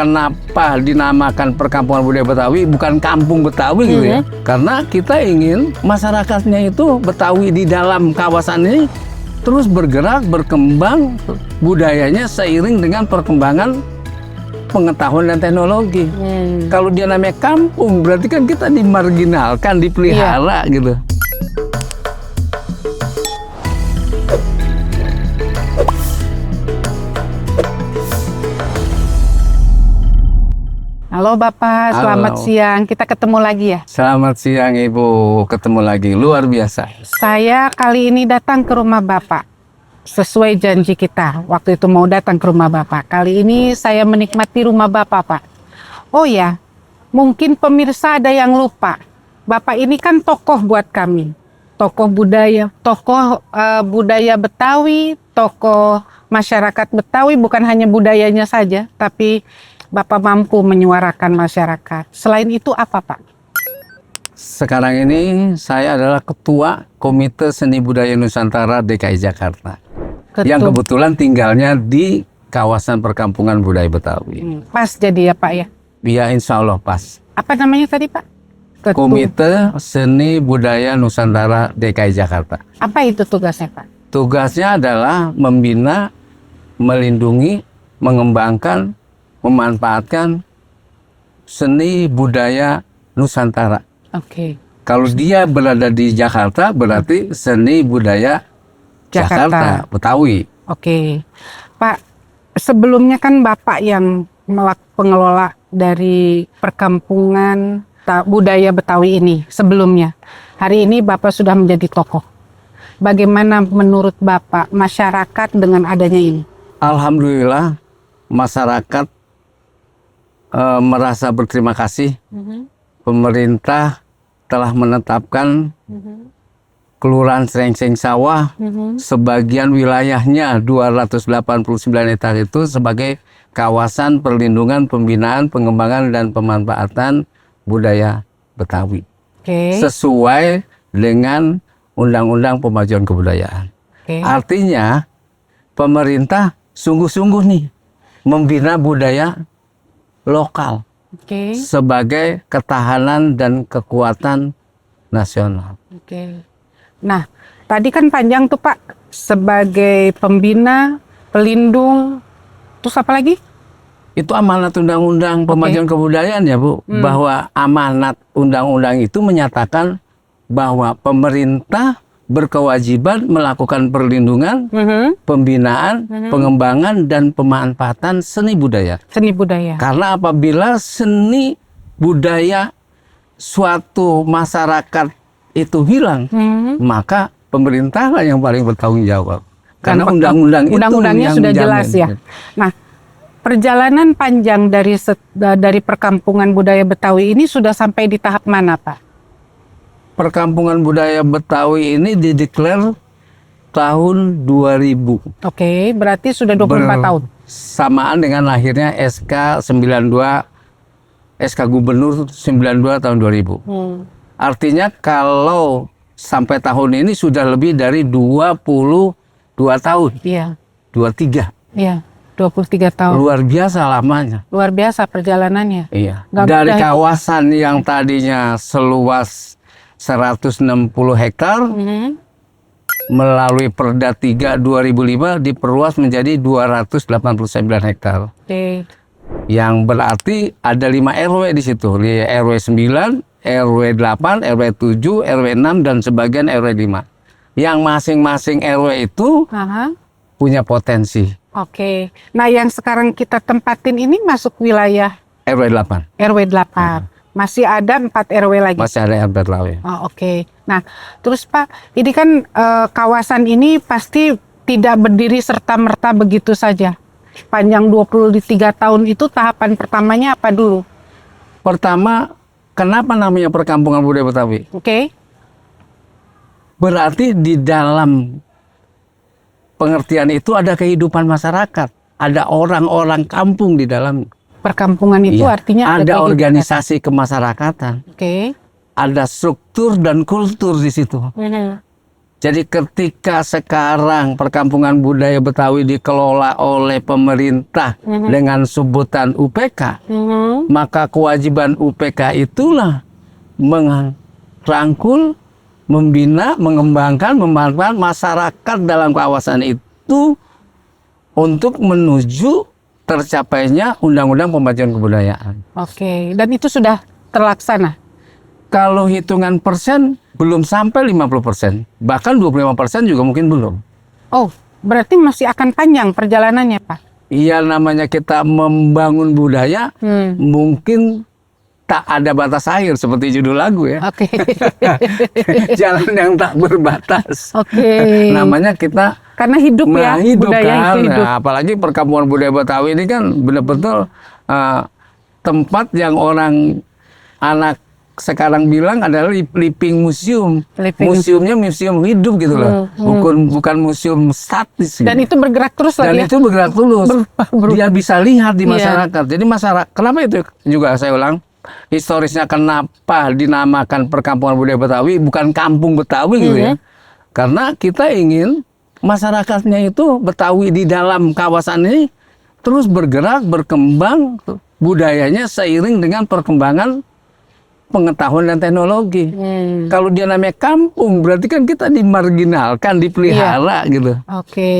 kenapa dinamakan perkampungan budaya Betawi bukan kampung Betawi gitu ya? Karena kita ingin masyarakatnya itu Betawi di dalam kawasan ini terus bergerak, berkembang budayanya seiring dengan perkembangan pengetahuan dan teknologi. Kalau dia namanya kampung, berarti kan kita dimarginalkan, dipelihara gitu. Halo Bapak, selamat siang. Kita ketemu lagi ya? Selamat siang Ibu, ketemu lagi. Luar biasa. Saya kali ini datang ke rumah Bapak. Sesuai janji kita, waktu itu mau datang ke rumah Bapak. Kali ini saya menikmati rumah Bapak, Pak. Oh ya, mungkin pemirsa ada yang lupa. Bapak ini kan tokoh buat kami. Tokoh budaya Betawi, tokoh masyarakat Betawi, bukan hanya budayanya saja, tapi Bapak mampu menyuarakan masyarakat. Selain itu apa, Pak? Sekarang ini saya adalah Ketua Komite Seni Budaya Nusantara DKI Jakarta. Yang kebetulan tinggalnya di kawasan perkampungan budaya Betawi. Pas jadi ya, Pak ya? Ya, insya Allah pas. Apa namanya tadi, Pak? Komite Seni Budaya Nusantara DKI Jakarta. Apa itu tugasnya, Pak? Tugasnya adalah membina, melindungi, mengembangkan, memanfaatkan seni budaya Nusantara. Oke. Kalau dia berada di Jakarta, berarti seni budaya Jakarta, Betawi. Oke. Pak, sebelumnya kan Bapak yang pengelola dari perkampungan budaya Betawi ini sebelumnya. Hari ini Bapak sudah menjadi tokoh. Bagaimana menurut Bapak masyarakat dengan adanya ini? Alhamdulillah, masyarakat merasa berterima kasih. Pemerintah telah menetapkan Kelurahan Srengseng Sawah, sebagian wilayahnya 289 hektar itu sebagai kawasan perlindungan, pembinaan, pengembangan, dan pemanfaatan budaya Betawi. Sesuai dengan Undang-Undang Pemajuan Kebudayaan. Artinya, pemerintah sungguh-sungguh nih membina budaya lokal sebagai ketahanan dan kekuatan nasional. Nah, tadi kan panjang tuh Pak, sebagai pembina, pelindung, terus apa lagi? Itu amanat Undang-Undang Pemajuan Kebudayaan ya Bu, bahwa amanat undang-undang itu menyatakan bahwa pemerintah berkewajiban melakukan perlindungan, pembinaan, pengembangan, dan pemanfaatan seni budaya. Seni budaya. Karena apabila seni budaya suatu masyarakat itu hilang, maka pemerintah yang paling bertanggung jawab. Karena undang-undangnya sudah jelas ya. Nah, perjalanan panjang dari perkampungan budaya Betawi ini sudah sampai di tahap mana, Pak? Perkampungan budaya Betawi ini dideklar tahun 2000. Oke, berarti sudah 24 tahun. Samaan dengan lahirnya SK 92, SK Gubernur 92 tahun 2000. Artinya kalau sampai tahun ini sudah lebih dari 22 tahun. Iya. 23. Iya, 23 tahun. Luar biasa lamanya. Luar biasa perjalanannya. Iya. Dari kawasan yang tadinya seluas 160 hektar melalui Perda 3 2005 diperluas menjadi 289 hektar. Yang berarti ada 5 RW di situ. RW 9, RW 8, RW 7, RW 6 dan sebagian RW 5. Yang masing-masing RW itu punya potensi. Nah, yang sekarang kita tempatin ini masuk wilayah RW 8. RW 8. Masih ada 4 RW lagi? Masih ada 4 RW. Nah, terus Pak, ini kan kawasan ini pasti tidak berdiri serta-merta begitu saja. Panjang 23 tahun itu tahapan pertamanya apa dulu? Pertama, kenapa namanya perkampungan budaya Betawi? Berarti di dalam pengertian itu ada kehidupan masyarakat. Ada orang-orang kampung di dalam. Perkampungan itu artinya ada organisasi kemasyarakatan. Ada struktur dan kultur di situ. Jadi ketika sekarang perkampungan budaya Betawi dikelola oleh pemerintah dengan sebutan UPK, maka kewajiban UPK itulah merangkul, membina, mengembangkan, memanfaatkan masyarakat dalam kawasan itu untuk menuju tercapainya Undang-Undang Pemajuan Kebudayaan. Oke, dan itu sudah terlaksana? Kalau hitungan persen belum sampai 50%, bahkan 25% juga mungkin belum. Oh, berarti masih akan panjang perjalanannya, Pak? Iya, namanya kita membangun budaya, mungkin tak ada batas akhir seperti judul lagu ya. Oke. Jalan yang tak berbatas. Oke. Namanya kita Karena hidup ya, hidup budaya kan. itu hidup. Nah, apalagi perkampungan budaya Betawi ini kan benar-betul tempat yang orang anak sekarang bilang adalah living museum. Museumnya museum hidup gitu loh. Bukan museum statis. Dan gitu. itu bergerak terus lagi. Dan ya? itu bergerak terus. Dia bisa lihat di masyarakat. Jadi masyarakat, kenapa itu juga saya ulang? Historisnya kenapa dinamakan perkampungan budaya Betawi, bukan kampung Betawi gitu ya? Karena kita ingin masyarakatnya itu Betawi di dalam kawasan ini terus bergerak, berkembang budayanya seiring dengan perkembangan pengetahuan dan teknologi. Kalau dia namanya kampung, berarti kan kita dimarginalkan, dipelihara gitu. Oke.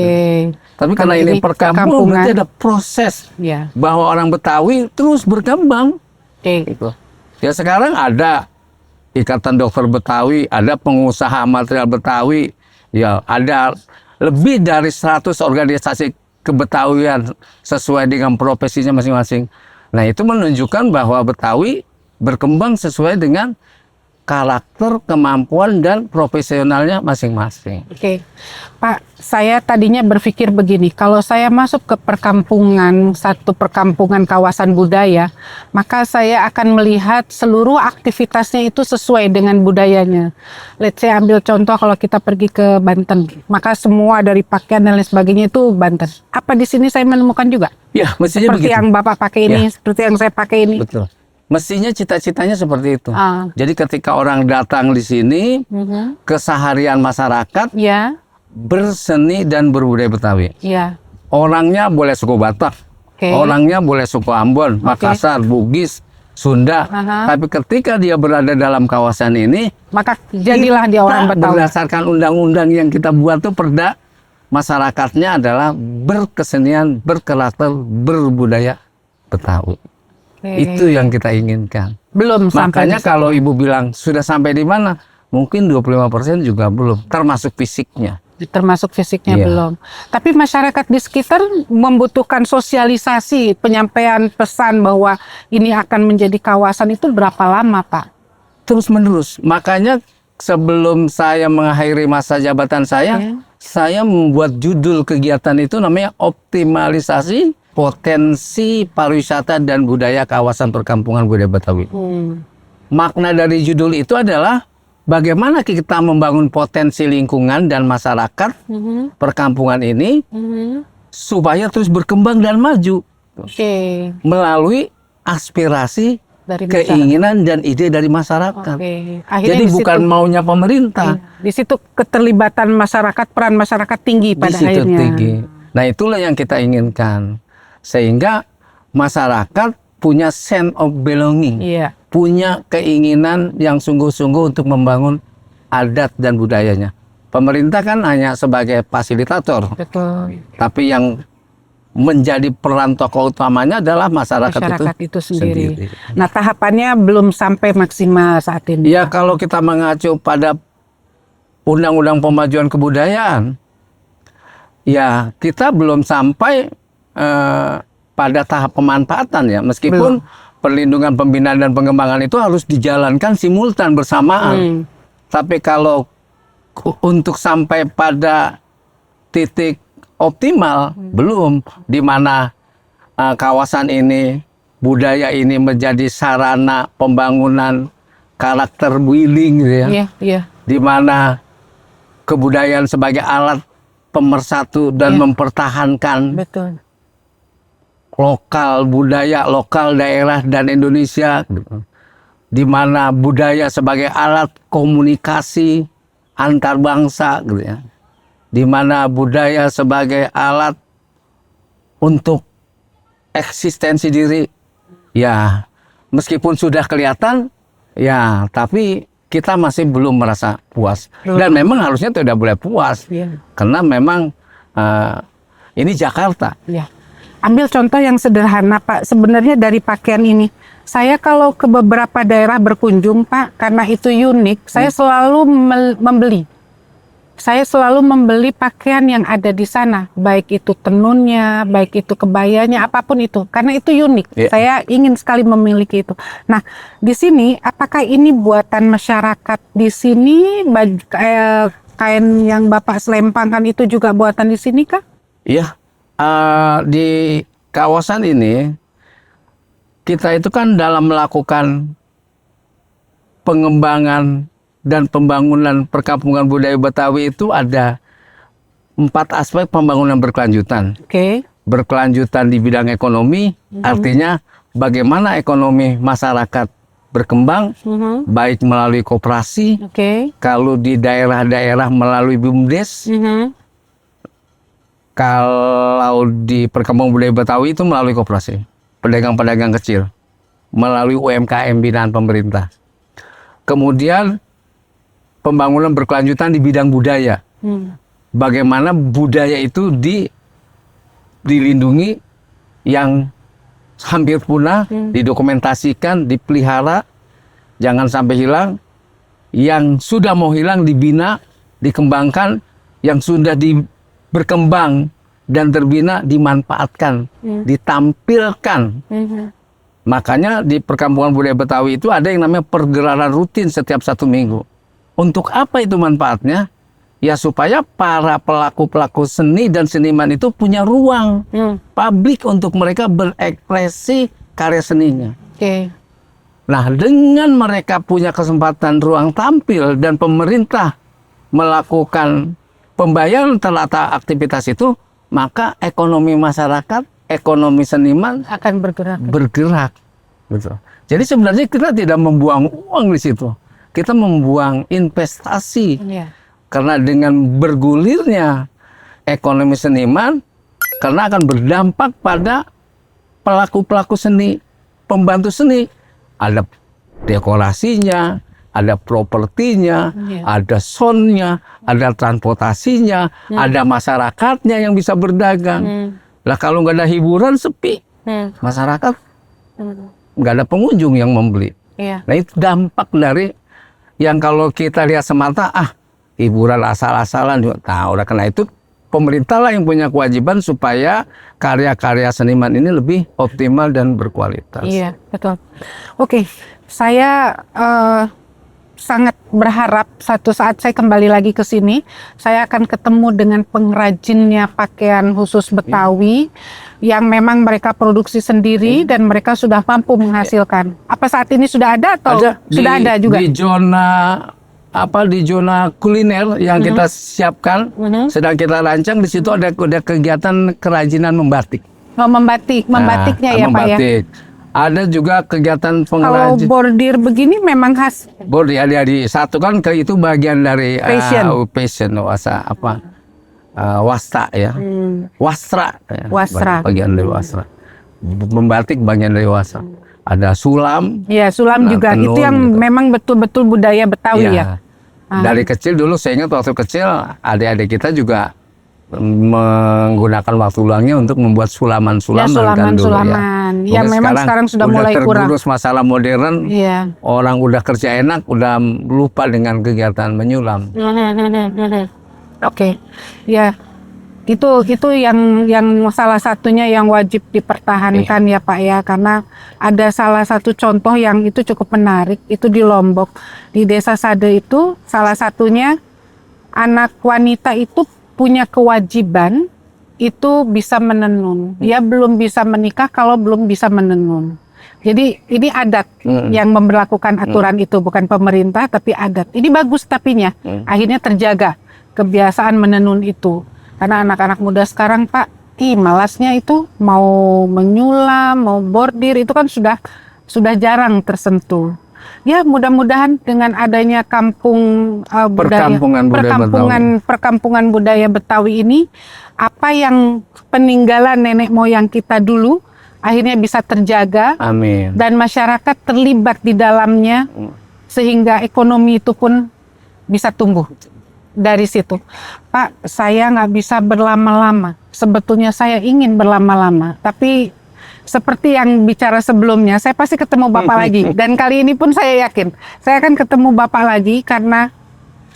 Tapi karena ini perkampungan, berarti ada proses bahwa orang Betawi terus berkembang. Gitu. Ya sekarang ada Ikatan Dokter Betawi, ada pengusaha material Betawi, ya ada lebih dari 100 organisasi kebetawian sesuai dengan profesinya masing-masing. Nah itu menunjukkan bahwa Betawi berkembang sesuai dengan karakter, kemampuan, dan profesionalnya masing-masing. Oke, Pak, saya tadinya berpikir begini, kalau saya masuk ke perkampungan, satu perkampungan kawasan budaya, maka saya akan melihat seluruh aktivitasnya itu sesuai dengan budayanya. Let's say ambil contoh kalau kita pergi ke Banten, maka semua dari pakaian dan lain sebagainya itu Banten. Apa di sini saya menemukan juga? Ya, mestinya seperti begitu. yang Bapak pakai ini, seperti yang saya pakai ini. Betul. Mestinya cita-citanya seperti itu. Ah. Jadi ketika orang datang di sini, keseharian masyarakat berseni dan berbudaya Betawi. Iya. Orangnya boleh suku Batak, orangnya boleh suku Ambon, Makassar, Bugis, Sunda. Tapi ketika dia berada dalam kawasan ini, maka jadilah dia orang Betawi. Berdasarkan undang-undang yang kita buat itu perda, masyarakatnya adalah berkesenian, berkarakter, berbudaya Betawi. Itu yang kita inginkan. Belum sampai. Makanya kalau ibu bilang sudah sampai di mana, mungkin 25% juga belum, termasuk fisiknya. Termasuk fisiknya belum. Tapi masyarakat di sekitar membutuhkan sosialisasi, penyampaian pesan bahwa ini akan menjadi kawasan itu berapa lama, Pak? Terus menerus. Makanya sebelum saya mengakhiri masa jabatan saya membuat judul kegiatan itu namanya optimalisasi potensi pariwisata dan budaya kawasan perkampungan budaya Betawi. Makna dari judul itu adalah bagaimana kita membangun potensi lingkungan dan masyarakat perkampungan ini supaya terus berkembang dan maju melalui aspirasi, dari keinginan dan ide dari masyarakat. Jadi bukan maunya pemerintah. Di situ keterlibatan masyarakat, peran masyarakat tinggi pada akhirnya. Tinggi. Nah itulah yang kita inginkan. Sehingga masyarakat punya sense of belonging, punya keinginan yang sungguh-sungguh untuk membangun adat dan budayanya. Pemerintah kan hanya sebagai fasilitator, tapi yang menjadi peran tokoh utamanya adalah masyarakat itu sendiri. Nah tahapannya belum sampai maksimal saat ini. Ya kalau kita mengacu pada Undang-Undang Pemajuan Kebudayaan, ya kita belum sampai pada tahap pemanfaatan ya, meskipun perlindungan, pembinaan dan pengembangan itu harus dijalankan simultan bersamaan. Tapi kalau untuk sampai pada titik optimal belum, di mana kawasan ini, budaya ini menjadi sarana pembangunan karakter Wuling gitu ya. Di mana kebudayaan sebagai alat pemersatu dan mempertahankan lokal budaya, lokal daerah dan Indonesia, di mana budaya sebagai alat komunikasi antar bangsa gitu ya. Di mana budaya sebagai alat untuk eksistensi diri, ya meskipun sudah kelihatan, ya tapi kita masih belum merasa puas. Dan memang harusnya tidak boleh puas, karena memang ini Jakarta. Ya. Ambil contoh yang sederhana Pak, sebenarnya dari pakaian ini. Saya kalau ke beberapa daerah berkunjung Pak, karena itu unik, saya selalu membeli. Saya selalu membeli pakaian yang ada di sana, baik itu tenunnya, baik itu kebayanya, apapun itu, karena itu unik. Saya ingin sekali memiliki itu. Nah, di sini apakah ini buatan masyarakat di sini, kain yang Bapak selempangkan itu juga buatan di sini kah? Iya, di kawasan ini kita itu kan dalam melakukan pengembangan dan pembangunan perkampungan budaya Betawi itu ada 4 aspek pembangunan berkelanjutan. Berkelanjutan di bidang ekonomi, artinya bagaimana ekonomi masyarakat berkembang, baik melalui koperasi, kalau di daerah-daerah melalui BUMDes, kalau di perkampungan budaya Betawi itu melalui koperasi, pedagang-pedagang kecil, melalui UMKM binaan pemerintah. Kemudian pembangunan berkelanjutan di bidang budaya. Bagaimana budaya itu dilindungi, yang hampir punah, didokumentasikan, dipelihara, jangan sampai hilang. Yang sudah mau hilang dibina, dikembangkan, yang sudah berkembang dan terbina dimanfaatkan, ditampilkan. Makanya di perkampungan budaya Betawi itu ada yang namanya pergelaran rutin setiap 1 minggu. Untuk apa itu manfaatnya? Ya supaya para pelaku-pelaku seni dan seniman itu punya ruang publik untuk mereka berekspresi karya seninya. Nah, dengan mereka punya kesempatan ruang tampil dan pemerintah melakukan pembayaran atas aktivitas itu, maka ekonomi masyarakat, ekonomi seniman akan bergerak. Betul. Jadi sebenarnya kita tidak membuang uang di situ. Kita membuang investasi. Karena dengan bergulirnya ekonomi seniman, karena akan berdampak pada pelaku-pelaku seni, pembantu seni. Ada dekorasinya, ada propertinya, ada soundnya, ada transportasinya, ada masyarakatnya yang bisa berdagang. Lah kalau nggak ada hiburan, sepi. Masyarakat nggak ada pengunjung yang membeli. Nah itu dampak dari yang kalau kita lihat semata, hiburan asal-asalan juga. Nah, udah karena itu pemerintah lah yang punya kewajiban supaya karya-karya seniman ini lebih optimal dan berkualitas. Iya, betul. Oke, saya sangat berharap satu saat saya kembali lagi ke sini, saya akan ketemu dengan pengrajinnya pakaian khusus Betawi yang memang mereka produksi sendiri dan mereka sudah mampu menghasilkan. Apa saat ini sudah ada atau sudah ada juga? Di zona kuliner yang kita siapkan, sedang kita rancang, di situ ada kegiatan kerajinan membatik. Membatiknya ya Pak ya. Ada juga kegiatan pengrajin. Kalau bordir begini memang khas. Bordir ada di satu kan itu bagian dari fashion, wastra ya. Wastra. Bagian dari wastra. Membatik bagian dari wastra. Ada sulam. Ya, sulam juga. Tenun, itu yang gitu. Memang betul-betul budaya Betawi ya. Dari kecil dulu saya ingat waktu kecil adik-adik kita juga menggunakan waktu luangnya untuk membuat sulaman-sulaman kan dulu ya. Yang memang sekarang sudah mulai kurang. Tergerus masalah modern. Orang udah kerja enak, udah lupa dengan kegiatan menyulam. Oke. Ya. Itu yang salah satunya yang wajib dipertahankan ya Pak ya, karena ada salah satu contoh yang itu cukup menarik, itu di Lombok, di Desa Sade itu salah satunya anak wanita itu punya kewajiban itu bisa menenun. Dia belum bisa menikah kalau belum bisa menenun. Jadi ini adat yang memberlakukan aturan itu, bukan pemerintah tapi adat. Ini bagus tapinya, akhirnya terjaga kebiasaan menenun itu. Karena anak-anak muda sekarang Pak, malasnya itu mau menyulam, mau bordir itu kan sudah jarang tersentuh. ya mudah-mudahan dengan adanya kampung perkampungan budaya Betawi ini, apa yang peninggalan nenek moyang kita dulu akhirnya bisa terjaga. Amin. Dan masyarakat terlibat di dalamnya sehingga ekonomi itu pun bisa tumbuh dari situ. Pak, saya nggak bisa berlama-lama. Sebetulnya saya ingin berlama-lama, tapi seperti yang bicara sebelumnya, saya pasti ketemu Bapak lagi. Dan kali ini pun saya yakin, saya akan ketemu Bapak lagi karena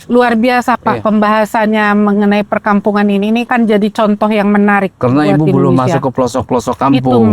luar biasa Pak pembahasannya mengenai perkampungan ini. Ini kan jadi contoh yang menarik. Karena buat Ibu belum Indonesia. masuk ke pelosok-pelosok kampung.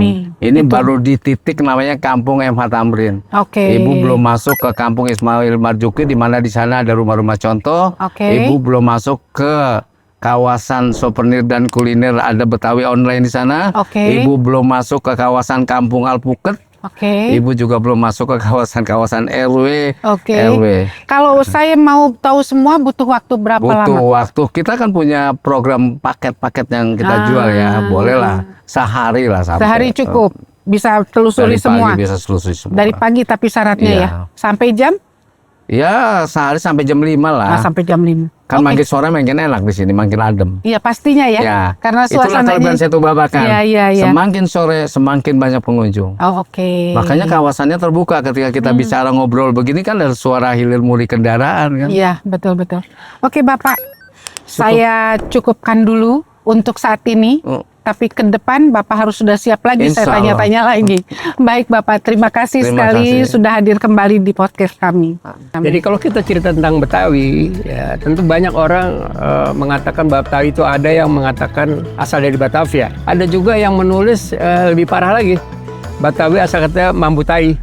Ini baru di titik namanya Kampung MH Tamrin. Oke. Ibu belum masuk ke Kampung Ismail Marzuki, di mana di sana ada rumah-rumah contoh. Oke. Ibu belum masuk ke kawasan souvenir dan kuliner, ada Betawi online di sana. Oke. Ibu belum masuk ke kawasan Kampung Alpuket. Oke. Ibu juga belum masuk ke kawasan-kawasan RW. Oke. RW. Kalau saya mau tahu semua butuh waktu berapa lama? Butuh waktu. Kita kan punya program paket-paket yang kita jual ya. Boleh lah. Sehari lah sampai. Sehari cukup. Bisa telusuri Dari semua. pagi bisa telusuri semua. Dari pagi tapi syaratnya Iya. ya. Sampai jam? Ya sehari sampai jam 5 lah. Sampai jam 5. Kan makin sore makin enak di sini, makin adem. Iya pastinya ya. Ya. Karena Itulah suasananya. kelebihan Setu Babakan. Iya. Semakin sore semakin banyak pengunjung. Oh, oke. Makanya kawasannya terbuka ketika kita bicara ngobrol begini kan ada suara hilir muri kendaraan kan. Iya, betul. Oke, Bapak. Saya cukupkan dulu untuk saat ini. Tapi ke depan Bapak harus sudah siap lagi, Insya saya tanya-tanya lagi. Baik Bapak, terima kasih sekali sudah hadir kembali di podcast kami. Jadi kalau kita cerita tentang Betawi, ya tentu banyak orang mengatakan Betawi itu, ada yang mengatakan asal dari Batavia. Ada juga yang menulis lebih parah lagi, Betawi asal katanya Mambutai.